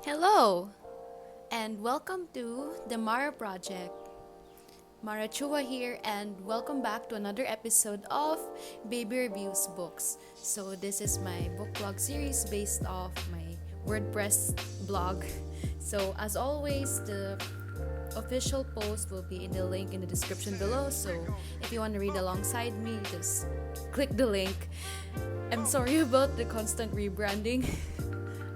Hello, and welcome to the Mara Project. Mara Chua here, and welcome back to another episode of Baby Reviews Books. So, this is my book blog series based off my WordPress blog. So, as always, the official post will be in the link in the description below. So, if you want to read alongside me, just click the link. I'm sorry about the constant rebranding.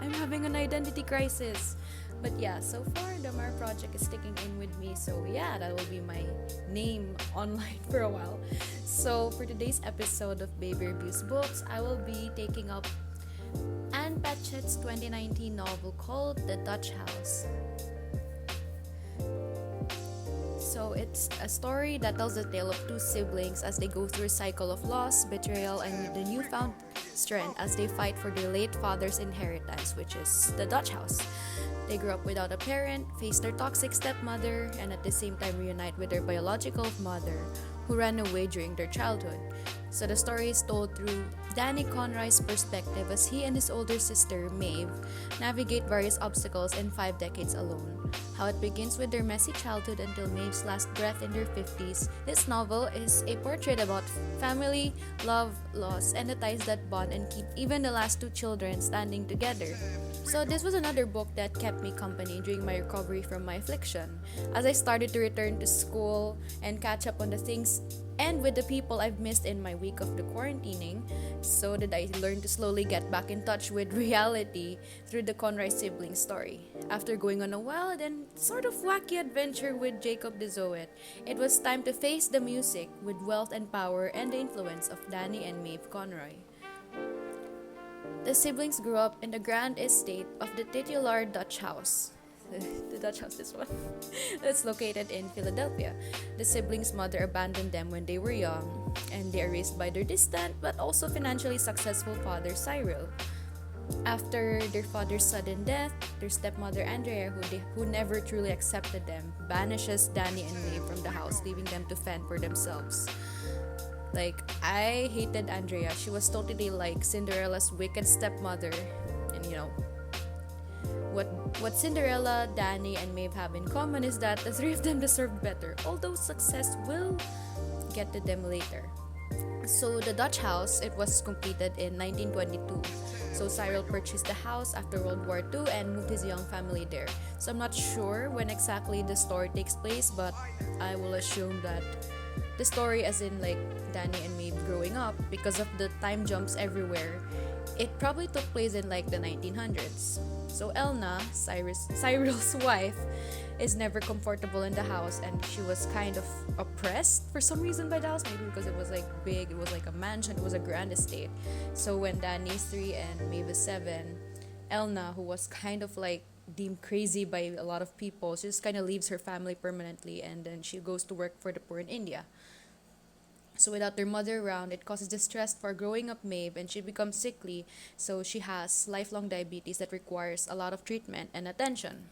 I'm having an identity crisis. But yeah, so far the Mar project is sticking in with me. So yeah, that will be my name online for a while. So for today's episode of Baby Reviews Books, I will be taking up Anne Patchett's 2019 novel called The Dutch House. So it's a story that tells the tale of two siblings as they go through a cycle of loss, betrayal, and the newfound strength as they fight for their late father's inheritance, which is the Dutch house. They grew up without a parent, face their toxic stepmother, and at the same time reunite with their biological mother, who ran away during their childhood. So the story is told through Danny Conroy's perspective as he and his older sister, Maeve, navigate various obstacles in 5 decades alone. How it begins with their messy childhood until Maeve's last breath in their 50s, this novel is a portrait about family, love, loss, and the ties that bond and keep even the last two children standing together. So this was another book that kept me company during my recovery from my affliction, as I started to return to school and catch up on the things and with the people I've missed in my week of the quarantining. So did I learn to slowly get back in touch with reality through the Conroy siblings story. After going on a wild and sort of wacky adventure with Jacob de Zoet, it was time to face the music with wealth and power and the influence of Danny and Maeve Conroy. The siblings grew up in the grand estate of the titular Dutch house. The Dutch house, this one. It's located in Philadelphia. The siblings' mother abandoned them when they were young, and they are raised by their distant but also financially successful father, Cyril. After their father's sudden death, their stepmother, Andrea, who never truly accepted them, banishes Danny and Mae from the house, leaving them to fend for themselves. I hated Andrea. She was totally like Cinderella's wicked stepmother. And what Cinderella, Danny, and Maeve have in common is that the three of them deserved better, although success will get to them later. So the Dutch house, it was completed in 1922. So Cyril purchased the house after World War II and moved his young family there. So I'm not sure when exactly the story takes place, but I will assume that the story as in Danny and Maeve growing up, because of the time jumps everywhere, it probably took place in the 1900s. So Elna, Cyril's wife, is never comfortable in the house, and she was kind of oppressed for some reason by the house, maybe because it was big, it was like a mansion, it was a grand estate. So when Danny's 3 and Maeve is 7, Elna, who was kind of deemed crazy by a lot of people, she just kind of leaves her family permanently, and then she goes to work for the poor in India. So without their mother around, it causes distress for growing up Maeve, and she becomes sickly, so she has lifelong diabetes that requires a lot of treatment and attention.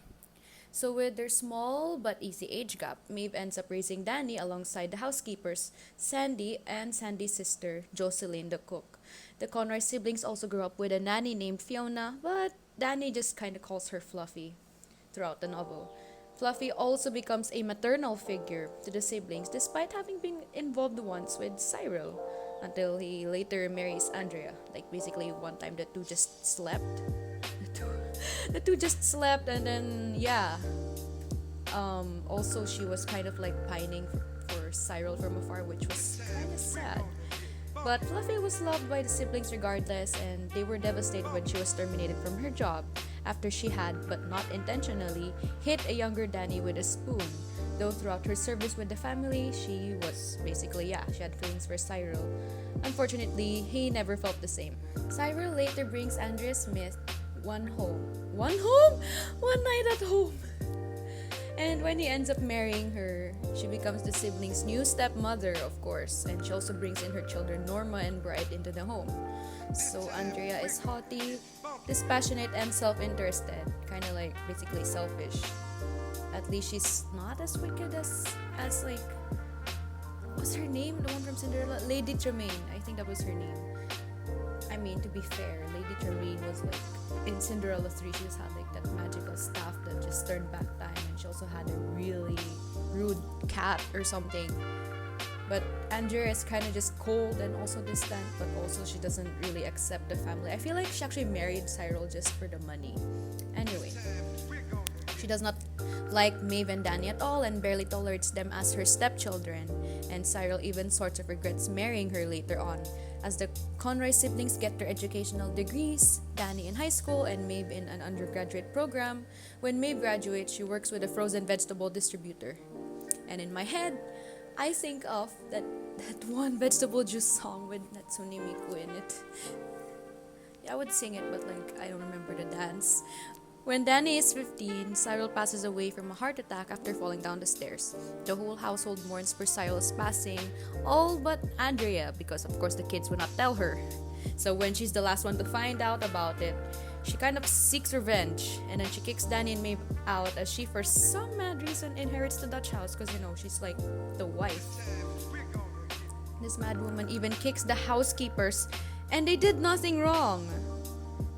So with their small but easy age gap, Maeve ends up raising Danny alongside the housekeepers, Sandy, and Sandy's sister, Jocelyn the cook. The Conroy siblings also grew up with a nanny named Fiona, but Danny just kind of calls her Fluffy throughout the novel. Fluffy also becomes a maternal figure to the siblings despite having been involved once with Cyril until he later marries Andrea. Basically one time the two just slept. The two just slept, and then also she was kind of pining for Cyril from afar, which was kind of sad. But Fluffy was loved by the siblings regardless, and they were devastated when she was terminated from her job after she had, but not intentionally, hit a younger Danny with a spoon. Though throughout her service with the family, she was basically, she had feelings for Cyril. Unfortunately, he never felt the same. Cyril later brings Andrea Smith one night at home. And when he ends up marrying her, she becomes the siblings' new stepmother, of course, and she also brings in her children Norma and Bright into the home. So Andrea is haughty, dispassionate, and self-interested, kind of basically selfish. At least she's not as wicked as what's her name? The one from Cinderella? Lady Tremaine. I think that was her name. I mean, to be fair, Lady Charmaine was like, in Cinderella 3, she just had like that magical staff that just turned back time, and she also had a really rude cat or something. But Andrea is kind of just cold and also distant, but also she doesn't really accept the family. I feel like she actually married Cyril just for the money. Anyway, she does not like Maeve and Danny at all and barely tolerates them as her stepchildren. And Cyril even sort of regrets marrying her later on. As the Conroy siblings get their educational degrees, Danny in high school and Maeve in an undergraduate program. When Maeve graduates, she works with a frozen vegetable distributor. And in my head, I think of that one vegetable juice song with Natsune Miku in it. Yeah, I would sing it, but like I don't remember the dance. When Danny is 15, Cyril passes away from a heart attack after falling down the stairs. The whole household mourns for Cyril's passing, all but Andrea, because of course the kids would not tell her. So when she's the last one to find out about it, she kind of seeks revenge, and then she kicks Danny and Maeve out as she, for some mad reason, inherits the Dutch house because, she's like the wife. This mad woman even kicks the housekeepers, and they did nothing wrong.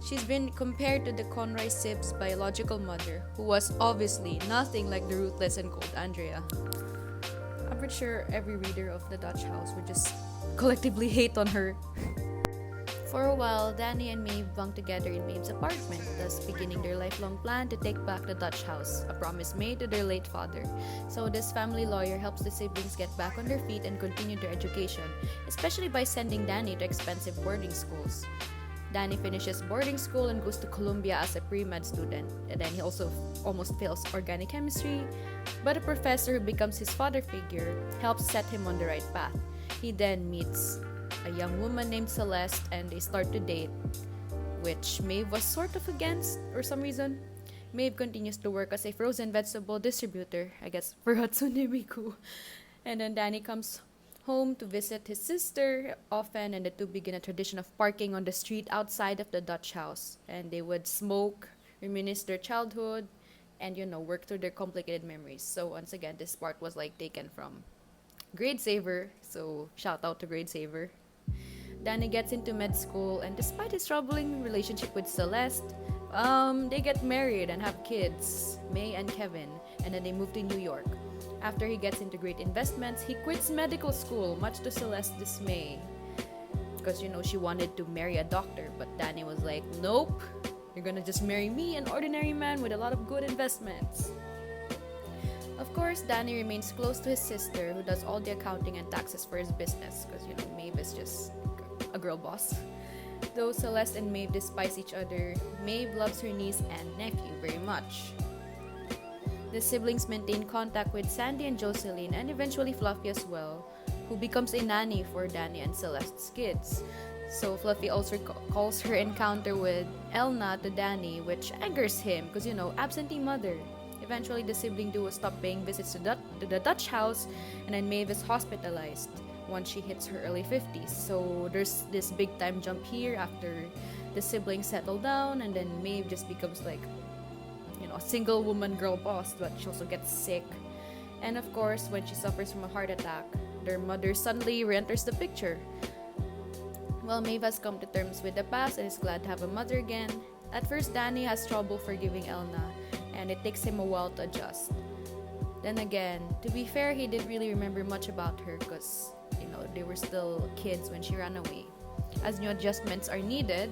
She's been compared to the Conroy Sibs' biological mother, who was obviously nothing like the ruthless and cold Andrea. I'm pretty sure every reader of the Dutch house would just collectively hate on her. For a while, Danny and Maeve bunk together in Maeve's apartment, thus beginning their lifelong plan to take back the Dutch house, a promise made to their late father. So this family lawyer helps the siblings get back on their feet and continue their education, especially by sending Danny to expensive boarding schools. Danny finishes boarding school and goes to Columbia as a pre-med student, and then he also almost fails organic chemistry, but a professor who becomes his father figure helps set him on the right path. He then meets a young woman named Celeste and they start to date, which Maeve was sort of against for some reason. Maeve continues to work as a frozen vegetable distributor, I guess, for Hatsune Miku. And then Danny comes home to visit his sister often, and the two begin a tradition of parking on the street outside of the Dutch house. And they would smoke, reminisce their childhood, and work through their complicated memories. So once again, this part was like taken from Grade Saver, so shout out to Grade Saver. Danny gets into med school, and despite his troubling relationship with Celeste, they get married and have kids, May and Kevin, and then they move to New York. After he gets into great investments, he quits medical school, much to Celeste's dismay. Because, she wanted to marry a doctor, but Danny was like, nope, you're gonna just marry me, an ordinary man with a lot of good investments. Of course, Danny remains close to his sister, who does all the accounting and taxes for his business, because, Maeve is just a girl boss. Though Celeste and Maeve despise each other, Maeve loves her niece and nephew very much. The siblings maintain contact with Sandy and Jocelyn, and eventually Fluffy as well, who becomes a nanny for Danny and Celeste's kids. So Fluffy also calls her encounter with Elna to Danny, which angers him because, absentee mother. Eventually, the sibling duo stop paying visits to the Dutch house, and then Maeve is hospitalized once she hits her early 50s. So there's this big time jump here after the siblings settle down, and then Maeve just becomes like, a single woman girl boss, but she also gets sick. And of course, when she suffers from a heart attack, their mother suddenly re-enters the picture. Well, Maeve has come to terms with the past and is glad to have a mother again. At first, Danny has trouble forgiving Elna, and it takes him a while to adjust. Then again, to be fair, he didn't really remember much about her because, they were still kids when she ran away. As new adjustments are needed,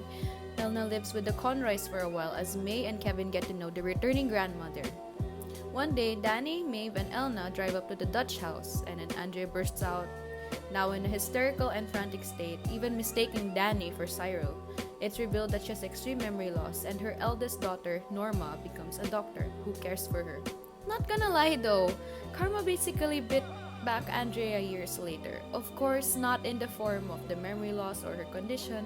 Elna lives with the Conroys for a while as May and Kevin get to know the returning grandmother. One day, Danny, Maeve, and Elna drive up to the Dutch house, and then Andrea bursts out, now in a hysterical and frantic state, even mistaking Danny for Cyril. It's revealed that she has extreme memory loss, and her eldest daughter, Norma, becomes a doctor who cares for her. Not gonna lie though, Karma basically bit back Andrea years later. Of course, not in the form of the memory loss or her condition,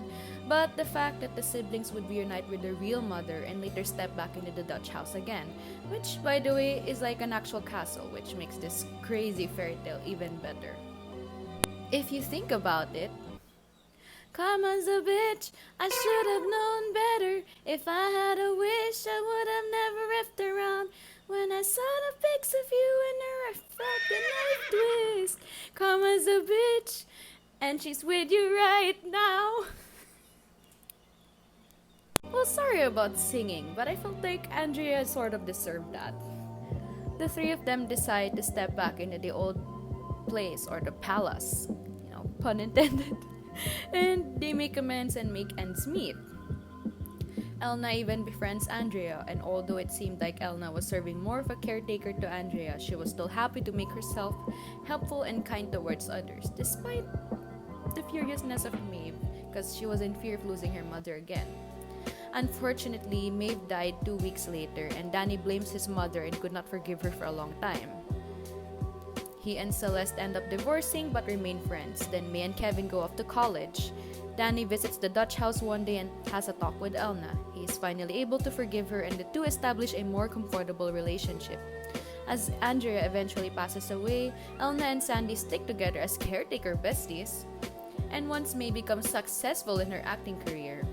but the fact that the siblings would reunite with their real mother and later step back into the Dutch house again, which, by the way, is like an actual castle, which makes this crazy fairy tale even better. If you think about it, Karma's a bitch, I should have known better. If I had a wish, I would have never riffed around. When I saw the pics of you in a reflected knife twist. Karma's a bitch, and she's with you right now. Well, sorry about singing, but I felt like Andrea sort of deserved that. The three of them decide to step back into the old place or the palace, pun intended, and they make amends and make ends meet. Elna even befriends Andrea, and although it seemed like Elna was serving more of a caretaker to Andrea, she was still happy to make herself helpful and kind towards others, despite the furiousness of Maeve, because she was in fear of losing her mother again. Unfortunately, Maeve died 2 weeks later, and Danny blames his mother and could not forgive her for a long time. He and Celeste end up divorcing but remain friends. Then May and Kevin go off to college. Danny visits the Dutch house one day and has a talk with Elna. He is finally able to forgive her, and the two establish a more comfortable relationship. As Andrea eventually passes away, Elna and Sandy stick together as caretaker besties. And once May becomes successful in her acting career,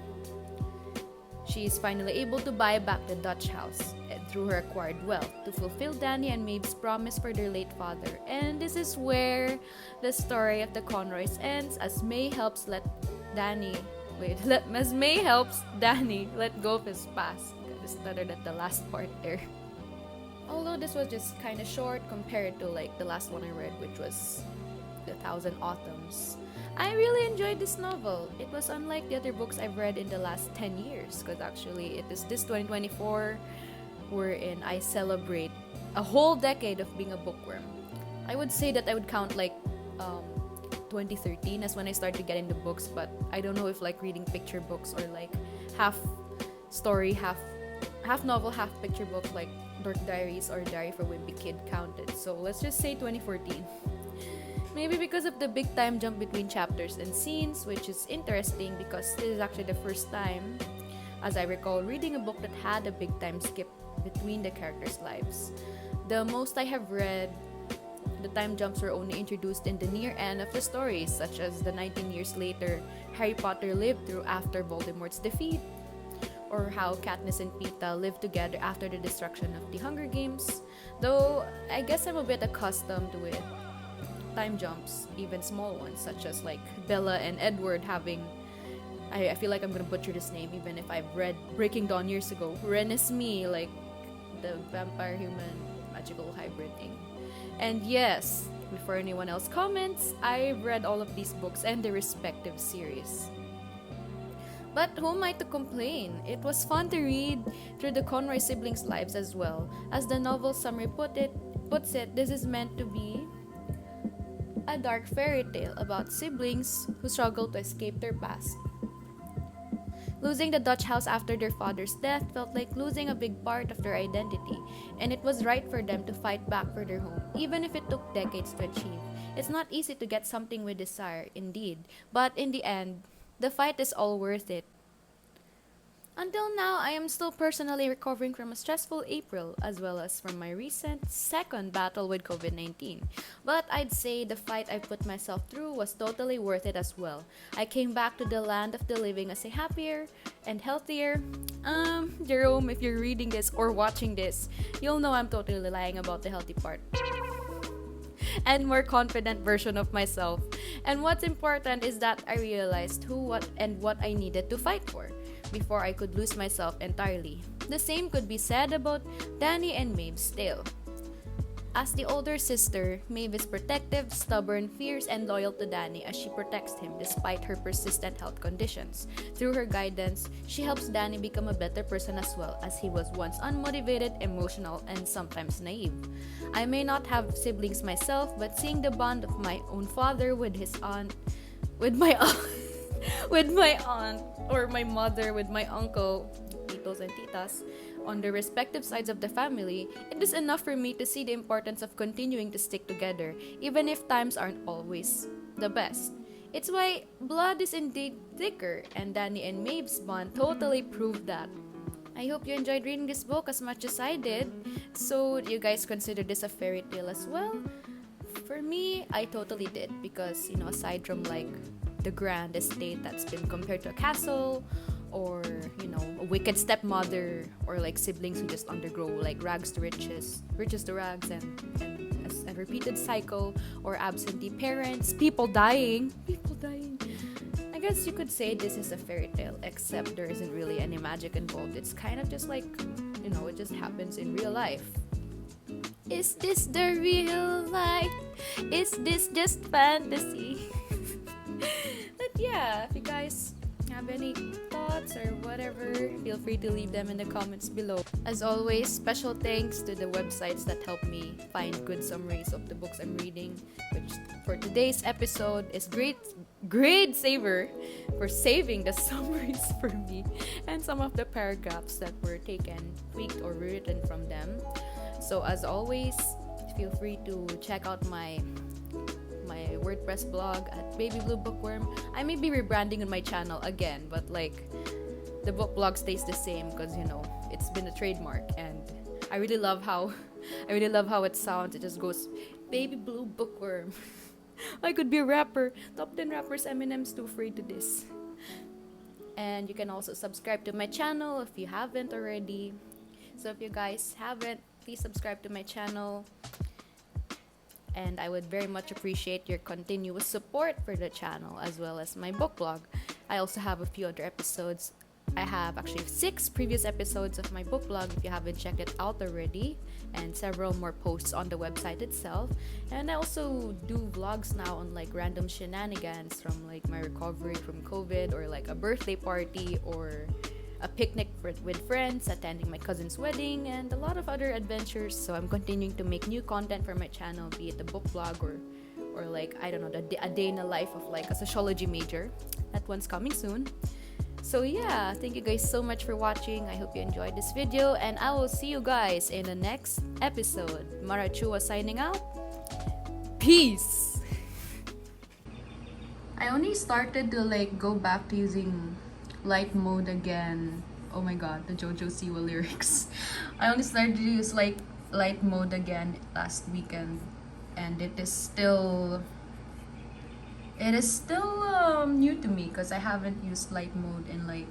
she is finally able to buy back the Dutch house through her acquired wealth to fulfill Danny and Maeve's promise for their late father. And this is where the story of the Conroys ends, as May helps Danny let go of his past. I stuttered at the last part there. Although this was just kind of short compared to the last one I read, which was The Thousand Autumns. I really enjoyed this novel. It was unlike the other books I've read in the last 10 years, because actually it is this 2024 wherein I celebrate a whole decade of being a bookworm. I would say that I would count 2013 as when I started to get into books, but I don't know if reading picture books or half story, half novel, half picture book like Dork Diaries or Diary for Wimpy Kid counted. So let's just say 2014. Maybe because of the big time jump between chapters and scenes, which is interesting because this is actually the first time, as I recall, reading a book that had a big time skip between the characters' lives. The most I have read, the time jumps were only introduced in the near end of the stories, such as the 19 years later Harry Potter lived through after Voldemort's defeat, or how Katniss and Peeta lived together after the destruction of the Hunger Games. Though I guess I'm a bit accustomed with time jumps, even small ones, such as Bella and Edward having, I feel like I'm gonna butcher this name even if I've read Breaking Dawn years ago, Renesmee, the vampire human magical hybrid thing. And yes, before anyone else comments, I've read all of these books and their respective series. But who am I to complain? It was fun to read through the Conroy siblings' lives as well. As the novel summary puts it, this is meant to be a dark fairy tale about siblings who struggle to escape their past. Losing the Dutch house after their father's death felt like losing a big part of their identity, and it was right for them to fight back for their home, even if it took decades to achieve. It's not easy to get something we desire, indeed, but in the end, the fight is all worth it. Until now, I am still personally recovering from a stressful April, as well as from my recent second battle with COVID-19. But I'd say the fight I put myself through was totally worth it as well. I came back to the land of the living as a happier and healthier, Jerome, if you're reading this or watching this, you'll know I'm totally lying about the healthy part. And more confident version of myself. And what's important is that I realized who, what, and what I needed to fight for before I could lose myself entirely. The same could be said about Danny and Maeve's tale. As the older sister, Maeve is protective, stubborn, fierce, and loyal to Danny as she protects him despite her persistent health conditions. Through her guidance, she helps Danny become a better person as well, as he was once unmotivated, emotional, and sometimes naive. I may not have siblings myself, but seeing the bond of my own father with my aunt, or my mother with my uncle, titos and titas, on the respective sides of the family, it is enough for me to see the importance of continuing to stick together, even if times aren't always the best. It's why blood is indeed thicker, and Danny and Maeve's bond totally proved that. I hope you enjoyed reading this book as much as I did. So, do you guys consider this a fairy tale as well? For me, I totally did, because, aside from the grand estate that's been compared to a castle, or a wicked stepmother, or siblings who just undergo rags to riches to rags, and a repeated cycle, or absentee parents, people dying, I I guess you could say this is a fairy tale, except there isn't really any magic involved. It's kind of just like, it just happens in real life. Is this the real life? Is this just fantasy? But yeah, if you guys have any thoughts or whatever, feel free to leave them in the comments below. As always, special thanks to the websites that help me find good summaries of the books I'm reading, which for today's episode is Grade Saver for saving the summaries for me and some of the paragraphs that were taken, tweaked, or rewritten from them. So as always, feel free to check out my WordPress blog at Baby Blue Bookworm. I may be rebranding on my channel again, but like the book blog stays the same because it's been a trademark, and I really love how it sounds. It just goes Baby Blue Bookworm. I could be a rapper. Top 10 rappers, Eminem's too afraid to this. And you can also subscribe to my channel if you haven't already. So if you guys haven't, please subscribe to my channel. And I would very much appreciate your continuous support for the channel as well as my book blog. I also have a few other episodes. I have actually 6 previous episodes of my book blog if you haven't checked it out already, and several more posts on the website itself. And I also do vlogs now on like random shenanigans from like my recovery from COVID, or like a birthday party, or a picnic with friends, attending my cousin's wedding, and a lot of other adventures. So I'm continuing to make new content for my channel, be it the book blog or like, I don't know, a day in the life of like a sociology major. That one's coming soon. So yeah, thank you guys so much for watching. I hope you enjoyed this video, and I will see you guys in the next episode. Marachua signing out. Peace! I only started to like go back to using light mode again. Oh my god, the Jojo Siwa lyrics. I only started to use like light mode again last weekend, and it is still new to me because I haven't used light mode in like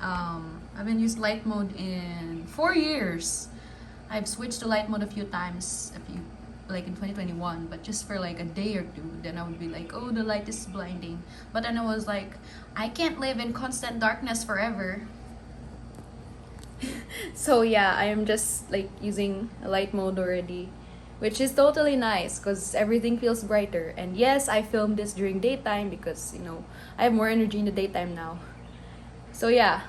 I haven't used light mode in 4 years. I've switched to light mode a few times, like in 2021, but just for like a day or two. Then I would be like, oh, the light is blinding. But then I was like, I can't live in constant darkness forever. So yeah, I am just like using light mode already, which is totally nice because everything feels brighter. And yes, I filmed this during daytime because I have more energy in the daytime now. So yeah.